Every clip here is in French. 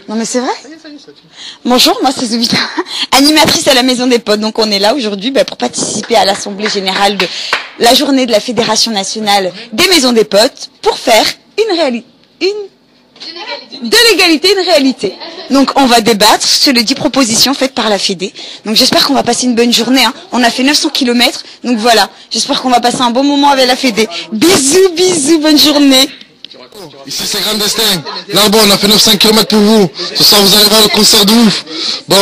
Non mais c'est vrai. Bonjour, moi c'est Zoubida, animatrice à la Maison des Potes. Donc on est là aujourd'hui pour participer à l'Assemblée Générale de la journée de la Fédération Nationale des Maisons des Potes pour faire de l'égalité une réalité. Donc on va débattre sur les 10 propositions faites par la Fédé. Donc j'espère qu'on va passer une bonne journée. On a fait 900 km. Donc voilà, j'espère qu'on va passer un bon moment avec la Fédé. Bisous, bisous, bonne journée. Ici c'est Grand Destin. Là bon, on a fait 900 km pour vous. Ce soir vous allez voir le concert de ouf. Bon,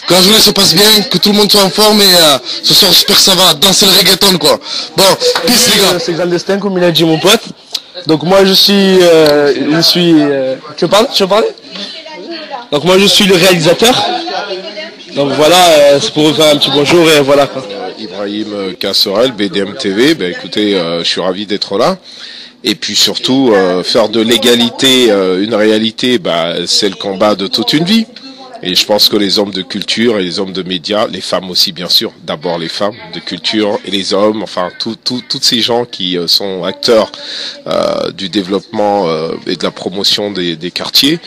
que la journée se passe bien, que tout le monde soit en forme et ce soir j'espère que ça va danser le reggaeton quoi. Bon, peace les gars. C'est Grand Destin comme il a dit mon pote. Donc moi je suis tu veux parler Donc moi je suis le réalisateur. Donc voilà, c'est pour vous faire un petit bonjour et voilà quoi. Ibrahim Kasserel, BDM TV, écoutez, je suis ravi d'être là. Et puis surtout, faire de l'égalité une réalité, c'est le combat de toute une vie. Et je pense que les hommes de culture et les hommes de médias, les femmes aussi bien sûr, d'abord les femmes de culture et les hommes, enfin toutes ces gens qui sont acteurs du développement et de la promotion des quartiers,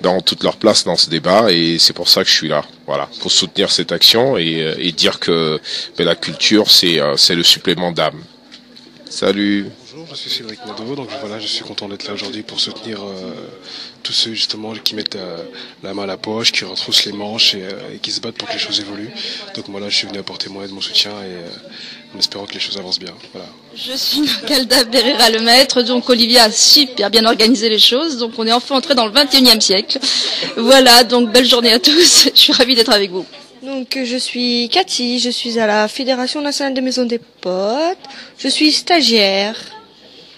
ont toute leur place dans ce débat et c'est pour ça que je suis là, voilà, pour soutenir cette action et dire que la culture c'est le supplément d'âme. Salut. Bonjour, je suis Cédric Nadeau, donc voilà, je suis content d'être là aujourd'hui pour soutenir tous ceux justement qui mettent la main à la poche, qui retroussent les manches et qui se battent pour que les choses évoluent. Donc voilà, je suis venu apporter mon aide, mon soutien et en espérant que les choses avancent bien. Voilà. Je suis Calda Berrera le maître, donc Olivia a super bien organisé les choses, donc on est enfin entré dans le 21e siècle. Voilà, donc belle journée à tous, je suis ravie d'être avec vous. Donc je suis Cathy, je suis à la Fédération Nationale des Maisons des Potes, je suis stagiaire.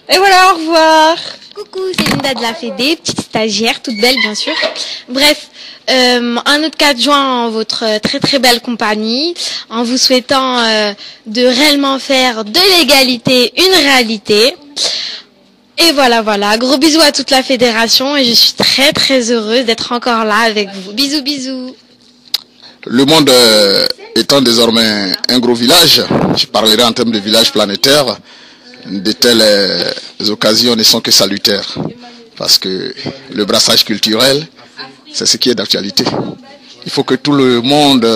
Et voilà, au revoir. Coucou, c'est Linda de la Fédé, petite stagiaire, toute belle bien sûr. Bref, un autre 4 juin en votre très très belle compagnie, en vous souhaitant de réellement faire de l'égalité une réalité. Et voilà, gros bisous à toute la fédération et je suis très très heureuse d'être encore là avec vous. Bisous, bisous. Le monde étant désormais un gros village, je parlerai en termes de village planétaire, de telles occasions ne sont que salutaires. Parce que le brassage culturel, c'est ce qui est d'actualité. Il faut que tout le monde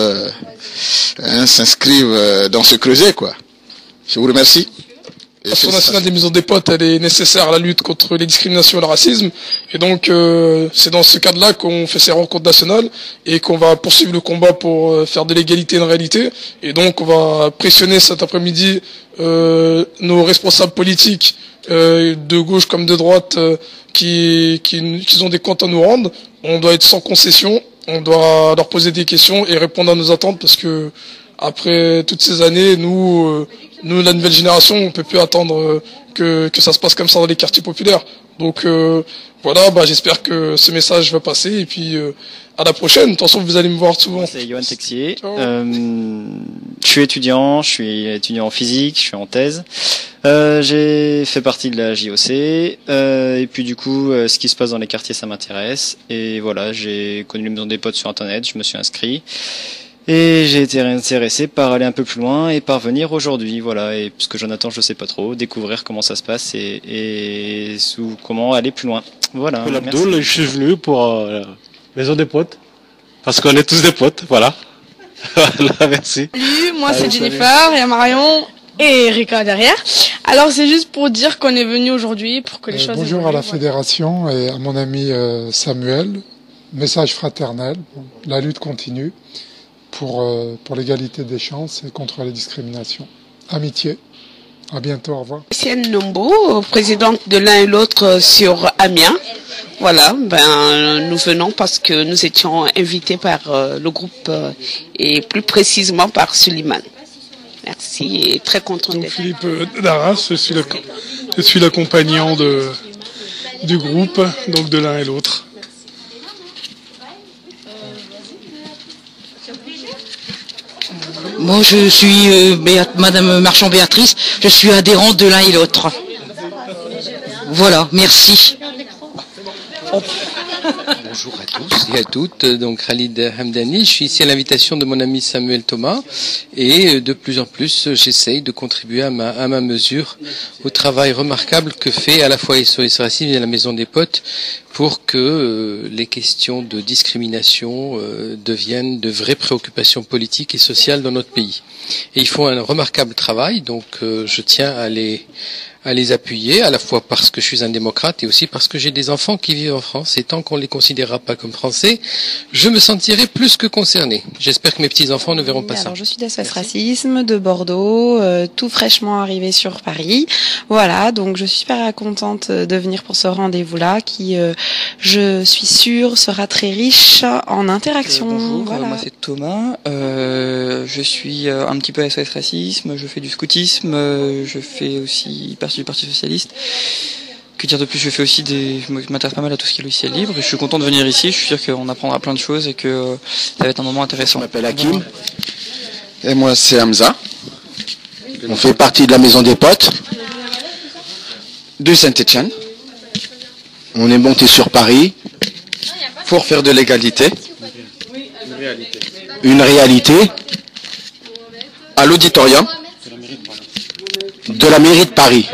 s'inscrive dans ce creuset, quoi. Je vous remercie. L'Association nationale des Maisons des Potes, elle est nécessaire à la lutte contre les discriminations et le racisme. Et donc, c'est dans ce cadre-là qu'on fait ces rencontres nationales et qu'on va poursuivre le combat pour faire de l'égalité une réalité. Et donc, on va pressionner cet après-midi nos responsables politiques de gauche comme de droite qui ont des comptes à nous rendre. On doit être sans concession, on doit leur poser des questions et répondre à nos attentes parce que après toutes ces années, nous la nouvelle génération, on peut plus attendre que ça se passe comme ça dans les quartiers populaires. Donc voilà, j'espère que ce message va passer et puis à la prochaine. De toute façon, vous allez me voir souvent. C'est Johan Texier. Je suis étudiant en physique, je suis en thèse. J'ai fait partie de la JOC et puis du coup, ce qui se passe dans les quartiers, ça m'intéresse. Et voilà, j'ai connu les Maisons des Potes sur Internet, je me suis inscrit. Et j'ai été intéressé par aller un peu plus loin et par venir aujourd'hui, voilà. Et puisque Jonathan, je sais pas trop, découvrir comment ça se passe et comment aller plus loin. Voilà. Je suis venu pour Maison des Potes, parce qu'on est tous des potes, voilà. Voilà, merci. Salut, moi c'est Jennifer, il y a Marion et Erika derrière. Alors c'est juste pour dire qu'on est venu aujourd'hui pour que les choses bonjour à la fédération et à mon ami Samuel. Message fraternel, la lutte continue pour l'égalité des chances et contre les discriminations. Amitié. À bientôt, au revoir. Lucienne Nombo, présidente de l'un et l'autre sur Amiens. Voilà, nous venons parce que nous étions invités par le groupe et plus précisément par Suleiman. Merci et très content d'être. Philippe Darras, je suis l'accompagnant du groupe, donc de l'un et l'autre. Moi, je suis Madame Marchand-Béatrice, je suis adhérente de l'un et l'autre. Voilà, merci. Bonjour à tous et à toutes, donc Khalid Hamdani, je suis ici à l'invitation de mon ami Samuel Thomas et de plus en plus j'essaye de contribuer à ma mesure au travail remarquable que fait à la fois SOS Racisme et la Maison des Potes pour que les questions de discrimination deviennent de vraies préoccupations politiques et sociales dans notre pays. Et ils font un remarquable travail, donc je tiens à les appuyer, à la fois parce que je suis un démocrate et aussi parce que j'ai des enfants qui vivent en France et tant qu'on ne les considérera pas comme français, je me sentirai plus que concerné. J'espère que mes petits-enfants ne verront pas ça. Alors, je suis d'SOS Racisme, de Bordeaux, tout fraîchement arrivée sur Paris. Voilà, donc je suis super contente de venir pour ce rendez-vous-là qui, je suis sûre, sera très riche en interactions. Bonjour, voilà. moi c'est Thomas, je suis un petit peu SOS Racisme, je fais du scoutisme, je fais aussi partie du Parti Socialiste. Que dire de plus, je fais aussi je m'intéresse pas mal à tout ce qui est logiciel libre et je suis content de venir ici, je suis sûr qu'on apprendra plein de choses et que ça va être un moment intéressant. Je m'appelle Hakim et moi c'est Hamza. On fait partie de la Maison des Potes de Saint-Etienne. On est monté sur Paris pour faire de l'égalité. Une réalité à l'auditorium de la mairie de Paris.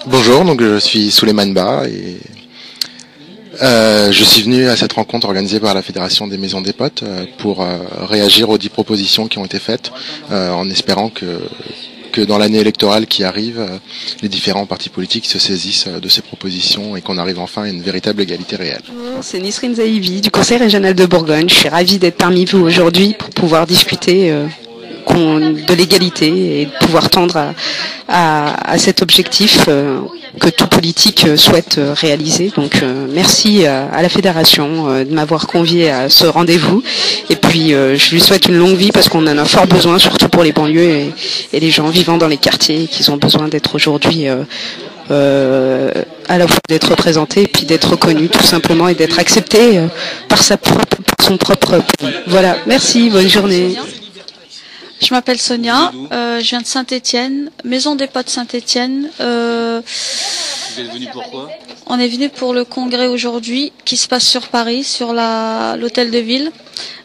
Bonjour, donc je suis Souleymane Ba et je suis venu à cette rencontre organisée par la Fédération des Maisons des Potes pour réagir aux 10 propositions qui ont été faites en espérant que dans l'année électorale qui arrive, les différents partis politiques se saisissent de ces propositions et qu'on arrive enfin à une véritable égalité réelle. C'est Nisrine Zaïvi du Conseil régional de Bourgogne. Je suis ravie d'être parmi vous aujourd'hui pour pouvoir discuter de l'égalité et de pouvoir tendre à cet objectif que tout politique souhaite réaliser. Donc merci à la Fédération de m'avoir convié à ce rendez-vous et puis je lui souhaite une longue vie parce qu'on en a fort besoin, surtout pour les banlieues et les gens vivant dans les quartiers qui ont besoin d'être aujourd'hui à la fois d'être représentés et puis d'être reconnus tout simplement et d'être acceptés par son propre pays. Voilà, merci, bonne journée. Je m'appelle Sonia, je viens de Saint-Etienne, Maison des Potes Saint-Etienne. Vous êtes venu pourquoi ? On est venu pour le congrès aujourd'hui qui se passe sur Paris, sur l'hôtel de ville.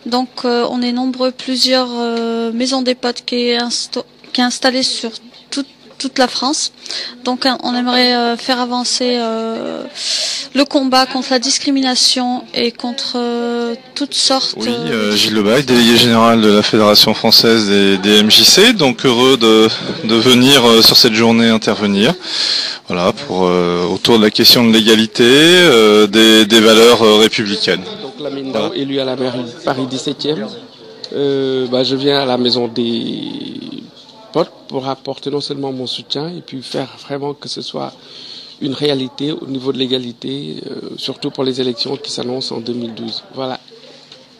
Donc on est nombreux, plusieurs Maisons des Potes qui est installée sur toute la France. Donc on aimerait faire avancer le combat contre la discrimination et contre toutes sortes... Oui, Gilles Lebac, délégué général de la Fédération française des MJC, donc heureux de venir sur cette journée intervenir. Voilà, pour autour de la question de l'égalité, des valeurs républicaines. Donc Lamine Dao, élu à la mairie de Paris 17e. Je viens à la Maison des Potes pour apporter non seulement mon soutien et puis faire vraiment que ce soit une réalité au niveau de l'égalité, surtout pour les élections qui s'annoncent en 2012. Voilà.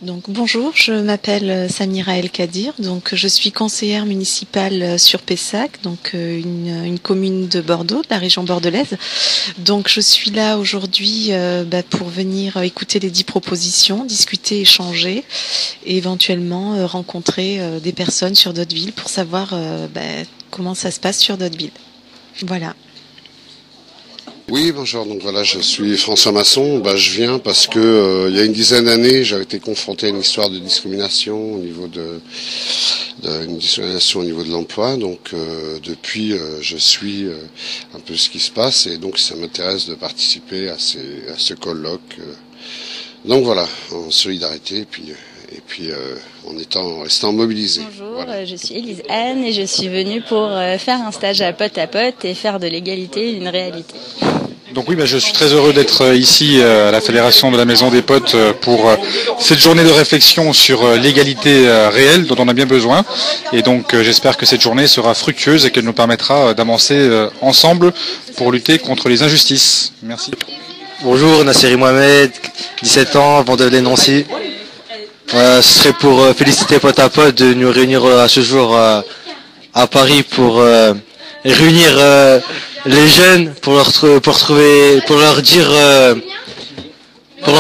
Donc bonjour, je m'appelle Samira El Kadir, donc je suis conseillère municipale sur Pessac, donc une commune de Bordeaux, de la région bordelaise. Donc je suis là aujourd'hui pour venir écouter les 10 propositions, discuter, échanger et éventuellement rencontrer des personnes sur d'autres villes pour savoir comment ça se passe sur d'autres villes. Voilà. Oui, bonjour. Donc voilà, je suis François Masson. Je viens parce que il y a une dizaine d'années, j'avais été confronté à une histoire de discrimination au niveau de l'emploi. Donc depuis, je suis un peu ce qui se passe et donc ça m'intéresse de participer à ce colloque. Donc voilà, en solidarité et puis en restant mobilisé. Bonjour, voilà. Je suis Élise Anne et je suis venue pour faire un stage à Pote et faire de l'égalité une réalité. Donc oui, je suis très heureux d'être ici à la Fédération de la Maison des Potes pour cette journée de réflexion sur l'égalité réelle dont on a bien besoin. Et donc j'espère que cette journée sera fructueuse et qu'elle nous permettra d'avancer ensemble pour lutter contre les injustices. Merci. Bonjour, Nasseri Mohamed, 17 ans, Vendée Nancy. Ce serait pour féliciter Pote à Pote de nous réunir à ce jour à Paris pour réunir les jeunes pour leur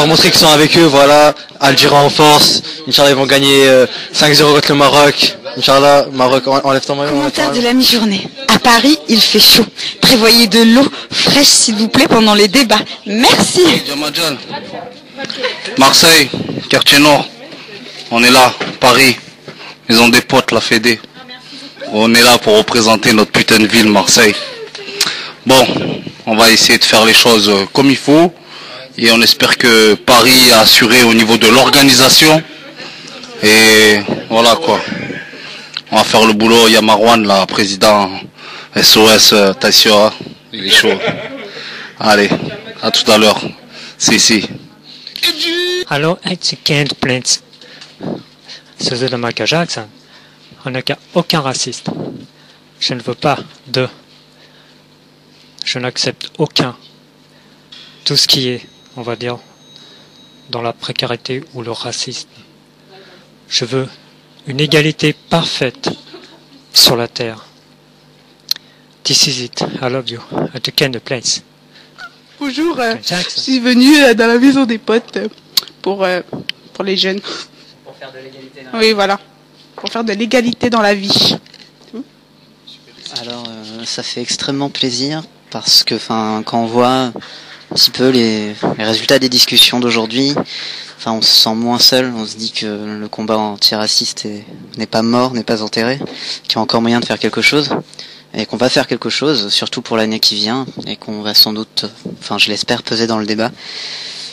montrer qu'ils sont avec eux. Voilà, Algérie en force. Inch'Allah, ils vont gagner 5-0 contre le Maroc. Inch'Allah, Maroc, enlève ton maillot. Commentaire de la mi-journée. À Paris, il fait chaud. Prévoyez de l'eau fraîche, s'il vous plaît, pendant les débats. Merci. Marseille, quartier nord. On est là, Paris, maison des potes, la Fédé. On est là pour représenter notre putain de ville, Marseille. Bon, on va essayer de faire les choses comme il faut. Et on espère que Paris a assuré au niveau de l'organisation. Et voilà quoi. On va faire le boulot. Il y a Marwan, là, président SOS Taïsia. Il est chaud. Allez, à tout à l'heure. Si. Hallo, ik Kent Plants. C'est de Michael Jackson. On n'a aucun raciste. Je ne veux pas de. Je n'accepte aucun. Tout ce qui est, on va dire, dans la précarité ou le racisme. Je veux une égalité parfaite sur la terre. This is it. I love you. At the Kent Place. Bonjour, je suis venue dans la maison des potes pour les jeunes. Pour faire de l'égalité. Oui, voilà. Pour faire de l'égalité dans la vie. Alors, ça fait extrêmement plaisir parce que, quand on voit un petit peu les résultats des discussions d'aujourd'hui, on se sent moins seul. On se dit que le combat antiraciste n'est pas mort, n'est pas enterré, qu'il y a encore moyen de faire quelque chose. Et qu'on va faire quelque chose, surtout pour l'année qui vient, et qu'on va sans doute, je l'espère, peser dans le débat,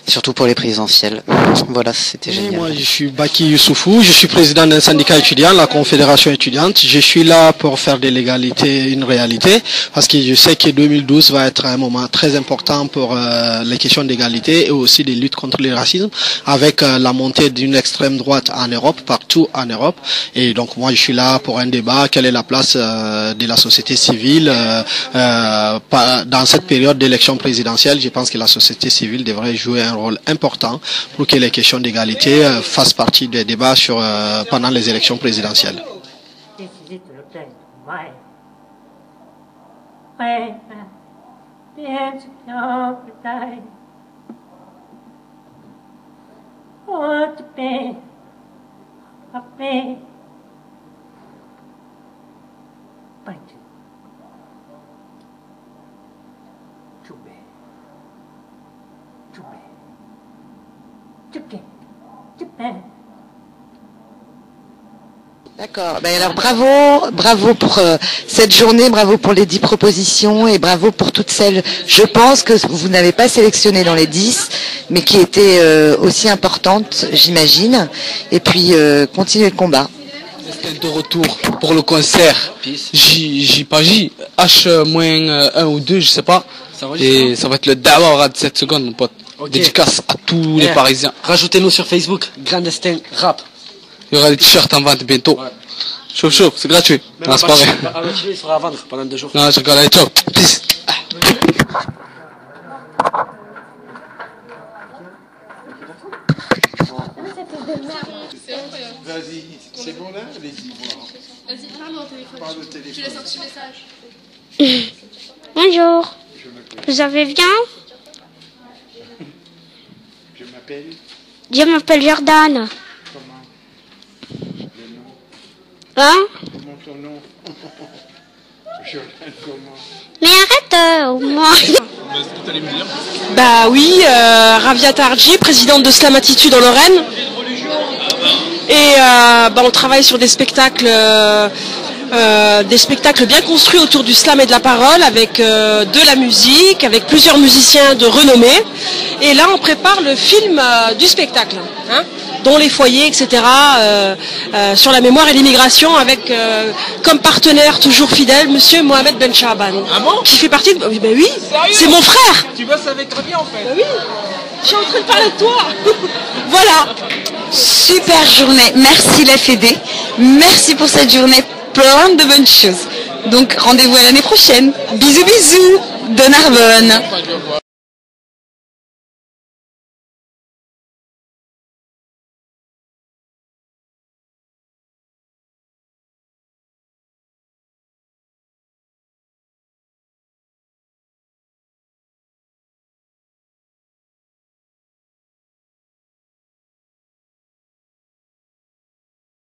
surtout pour les présidentielles. Voilà, c'était génial. Moi, je suis Baki Youssoufou, je suis président d'un syndicat étudiant, la Confédération étudiante. Je suis là pour faire de l'égalité une réalité, parce que je sais que 2012 va être un moment très important pour les questions d'égalité et aussi des luttes contre le racisme, avec la montée d'une extrême droite en Europe, partout en Europe. Et donc moi, je suis là pour un débat. Quelle est la place de la société civile dans cette période d'élection présidentielle? Je pense que la société civile devrait jouer un rôle important pour que les questions d'égalité fassent partie des débats pendant les élections présidentielles. D'accord. Alors bravo pour cette journée, bravo pour les 10 propositions et bravo pour toutes celles, je pense, que vous n'avez pas sélectionnées dans les 10, mais qui étaient aussi importantes, j'imagine. Et puis continuez le combat. De retour pour le concert H-1 ou 2, je sais pas. Et ça va être le Dawa de 7 secondes, mon pote. Okay. Dédicace à tous les Parisiens. Rajoutez-nous sur Facebook, Grandestin Rap. Il y aura des t-shirts en vente bientôt. Ouais. Chaud, c'est gratuit. Non, c'est pas vrai. Il sera à vendre pendant 2 jours. Non, je regarde, allez, ciao. Peace. Vas-y, c'est bon là? Allez-y. Vas-y, parle au téléphone. Parle au téléphone. Tu laisses un petit message. Bonjour. Vous allez bien? Je m'appelle Jordan. Comment? Le nom? Hein? Comment ton nom? Jordan, comment? Mais arrête au moins. Bah oui, Ravia Tarji, présidente de Slam Attitude en Lorraine. Et on travaille sur des spectacles bien construits autour du slam et de la parole, avec de la musique, avec plusieurs musiciens de renommée. Et là, on prépare le film du spectacle, dont les foyers, etc., sur la mémoire et l'immigration, avec comme partenaire toujours fidèle, monsieur Mohamed Ben Chaban. Ah bon? Qui fait partie de... Ben oui, c'est mon frère. Tu bosses avec Ravia en fait? Ben oui, je suis en train de parler de toi. Voilà. Super journée, merci la Fédé, merci pour cette journée, plein de bonnes choses. Donc rendez-vous à l'année prochaine. Bisous de Narbonne.